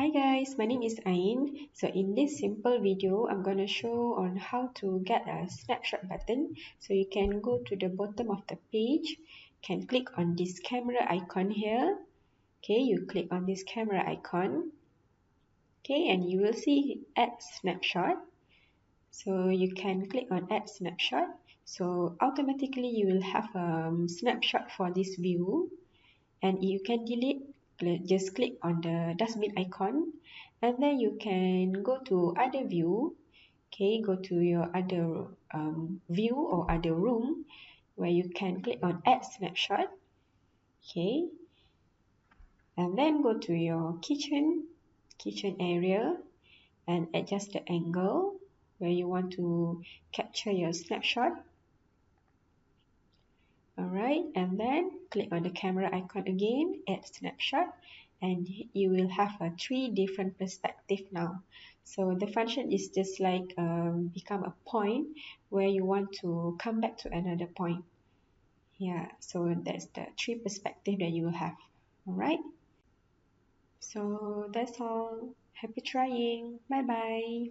Hi guys, my name is Ain. So in this simple video, I'm going to show on how to get a snapshot button. So you can go to the bottom of the page, can click on this camera icon here. Okay, you click on this camera icon. Okay, and you will see add snapshot. So you can click on add snapshot. So automatically you will have a snapshot for this view, and you can delete. Just click on the dustbin icon, and then you can go to other view. Okay, go to your other view or other room where you can click on add snapshot. Okay, and then go to your kitchen area and adjust the angle where you want to capture your snapshot. Alright, and then click on the camera icon again, add snapshot, and you will have a 3 different perspective now. So the function is just like become a point where you want to come back to another point. Yeah, so that's the 3 perspective that you will have. Alright, so that's all. Happy trying. Bye bye.